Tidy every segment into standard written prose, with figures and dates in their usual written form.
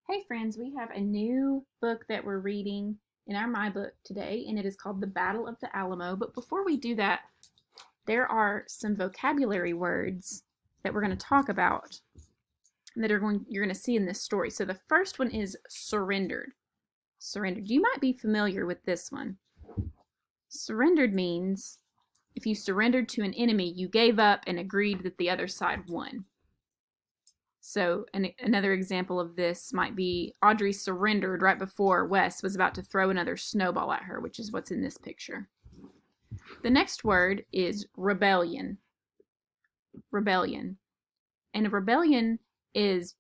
Hey friends, we have a new book that we're reading in our My Book today, and it is called The Battle of the Alamo. But before we do that, there are some vocabulary words that we're going to talk about that you're going to see in this story. So the first one is surrendered. Surrendered. You might be familiar with this one. Surrendered means if you surrendered to an enemy, you gave up and agreed that the other side won. So another example of this might be Audrey surrendered right before Wes was about to throw another snowball at her, which is what's in this picture. The next word is rebellion. Rebellion. And a rebellion is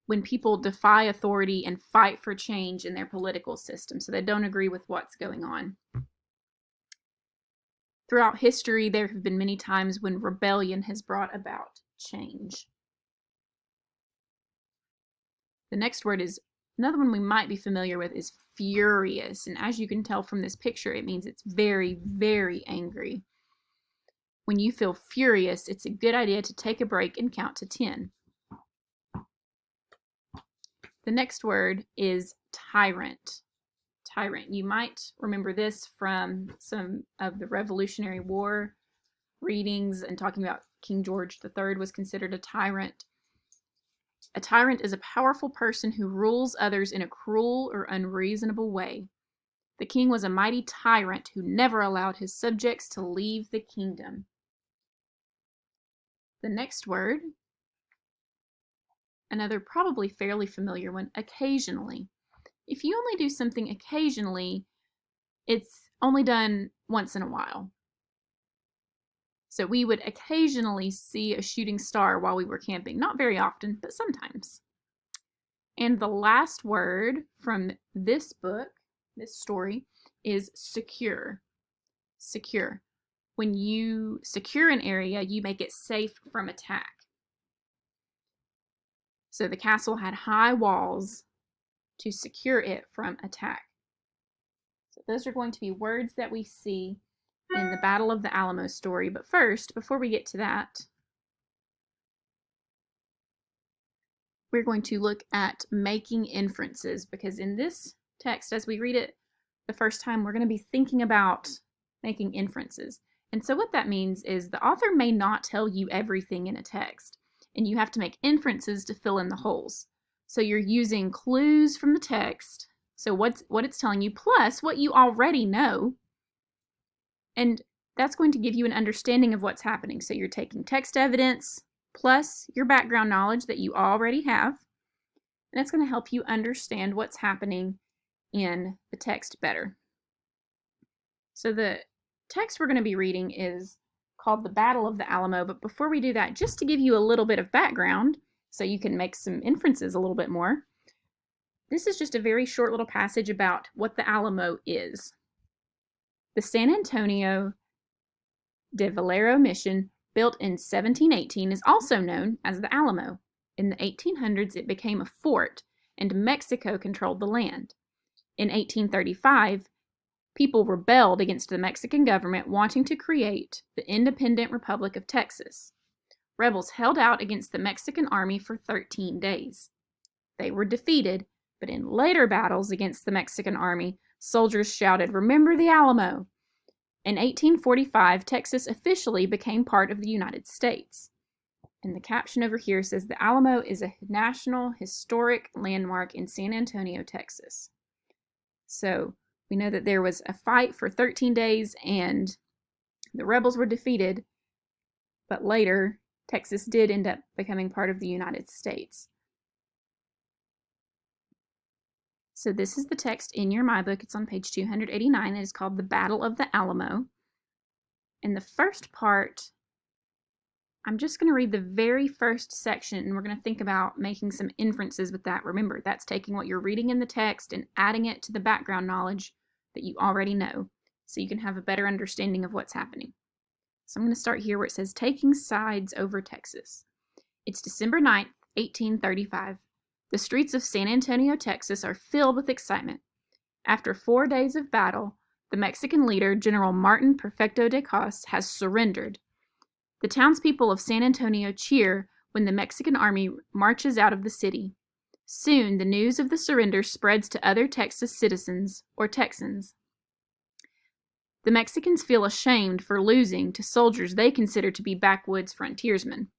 when people defy authority and fight for change in their political system, so they don't agree with what's going on. Throughout history, there have been many times when rebellion has brought about change. The next word is another one we might be familiar with is furious. And as you can tell from this picture, it means it's very, very angry. When you feel furious, it's a good idea to take a break and count to 10. The next word is tyrant. Tyrant. You might remember this from some of the Revolutionary War readings and talking about King George III was considered a tyrant. A tyrant is a powerful person who rules others in a cruel or unreasonable way. The king was a mighty tyrant who never allowed his subjects to leave the kingdom. The next word, another probably fairly familiar one, occasionally. If you only do something occasionally, it's only done once in a while. So we would occasionally see a shooting star while we were camping. Not very often, but sometimes. And the last word from this book, this story, is secure. Secure. When you secure an area, you make it safe from attack. So the castle had high walls to secure it from attack. So those are going to be words that we see in the Battle of the Alamo story. But first, before we get to that, we're going to look at making inferences, because in this text, as we read it the first time, we're going to be thinking about making inferences. And so what that means is the author may not tell you everything in a text, and you have to make inferences to fill in the holes. So you're using clues from the text, so what it's telling you, plus what you already know, and that's going to give you an understanding of what's happening. So you're taking text evidence plus your background knowledge that you already have, and that's going to help you understand what's happening in the text better. So the text we're going to be reading is called The Battle of the Alamo, but before we do that, just to give you a little bit of background so you can make some inferences a little bit more, this is just a very short little passage about what the Alamo is. The San Antonio de Valero mission, built in 1718, is also known as the Alamo. In the 1800s, it became a fort, and Mexico controlled the land. In 1835, people rebelled against the Mexican government, wanting to create the independent Republic of Texas. Rebels held out against the Mexican army for 13 days. They were defeated, but in later battles against the Mexican army, soldiers shouted, "Remember the Alamo!" In 1845, Texas officially became part of the United States. And the caption over here says, "The Alamo is a National Historic Landmark in San Antonio, Texas." So we know that there was a fight for 13 days and the rebels were defeated, but later Texas did end up becoming part of the United States. So this is the text in your My Book. It's on page 289. It is called The Battle of the Alamo. In the first part, I'm just going to read the very first section, and we're going to think about making some inferences with that. Remember, that's taking what you're reading in the text and adding it to the background knowledge that you already know, so you can have a better understanding of what's happening. So I'm going to start here where it says, taking sides over Texas. It's December 9th, 1835. The streets of San Antonio, Texas are filled with excitement. After 4 days of battle, the Mexican leader, General Martin Perfecto de Cos, has surrendered. The townspeople of San Antonio cheer when the Mexican army marches out of the city. Soon the news of the surrender spreads to other Texas citizens or Texans. The Mexicans feel ashamed for losing to soldiers they consider to be backwoods frontiersmen.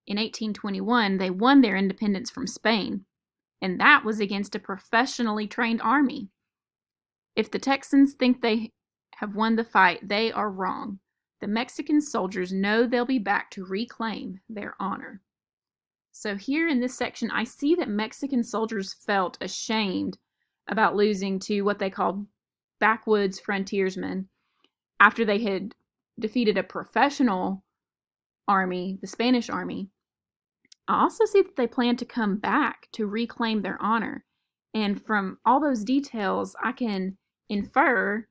In 1821, they won their independence from Spain, and that was against a professionally trained army. If the Texans think they have won the fight, they are wrong. The Mexican soldiers know they'll be back to reclaim their honor. So here in this section, I see that Mexican soldiers felt ashamed about losing to what they called backwoods frontiersmen after they had defeated a professional army, the Spanish army. I also see that they plan to come back to reclaim their honor. And from all those details, I can infer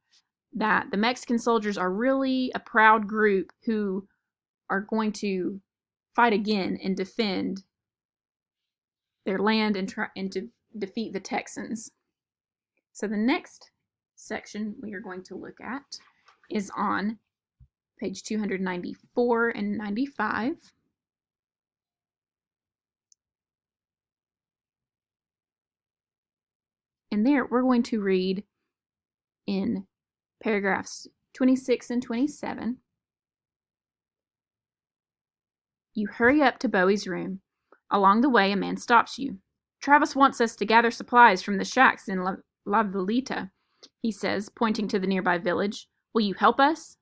that the Mexican soldiers are really a proud group who are going to fight again and defend their land and to defeat the Texans. So the next section we are going to look at is on page 294 and 95. And there we're going to read in paragraphs 26 and 27. You hurry up to Bowie's room. Along the way, a man stops you. Travis wants us to gather supplies from the shacks in La Vilita, he says, pointing to the nearby village. Will you help us?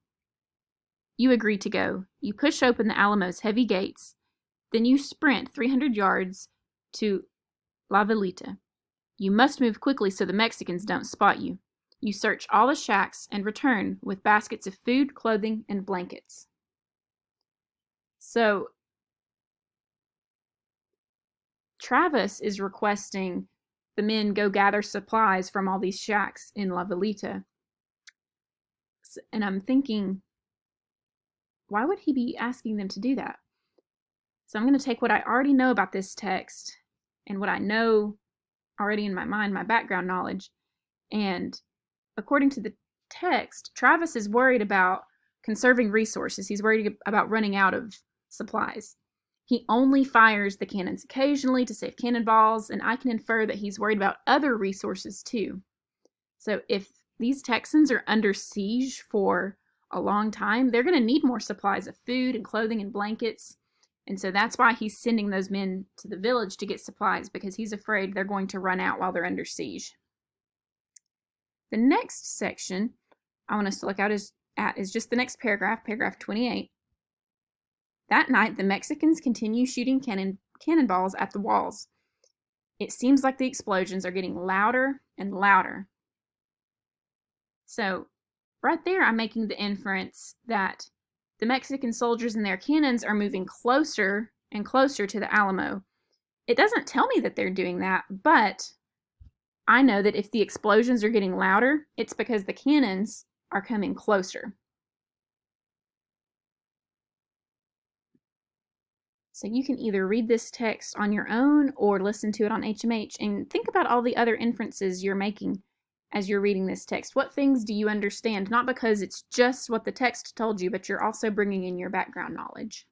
You agree to go. You push open the Alamo's heavy gates. Then you sprint 300 yards to La Vilita. You must move quickly so the Mexicans don't spot you. You search all the shacks and return with baskets of food, clothing, and blankets. So, Travis is requesting the men go gather supplies from all these shacks in La Vilita. And I'm thinking, why would he be asking them to do that? So I'm going to take what I already know about this text and what I know already in my mind, my background knowledge, and according to the text, Travis is worried about conserving resources. He's worried about running out of supplies. He only fires the cannons occasionally to save cannonballs, and I can infer that he's worried about other resources too. So if these Texans are under siege for a long time, they're going to need more supplies of food and clothing and blankets. And so that's why he's sending those men to the village to get supplies, because he's afraid they're going to run out while they're under siege. The next section I want us to look at is just the next paragraph, paragraph 28. That night, the Mexicans continue shooting cannonballs at the walls. It seems like the explosions are getting louder and louder. So, right there, I'm making the inference that the Mexican soldiers and their cannons are moving closer and closer to the Alamo. It doesn't tell me that they're doing that, but I know that if the explosions are getting louder, it's because the cannons are coming closer. So you can either read this text on your own or listen to it on HMH and think about all the other inferences you're making as you're reading this text. What things do you understand? Not because it's just what the text told you, but you're also bringing in your background knowledge.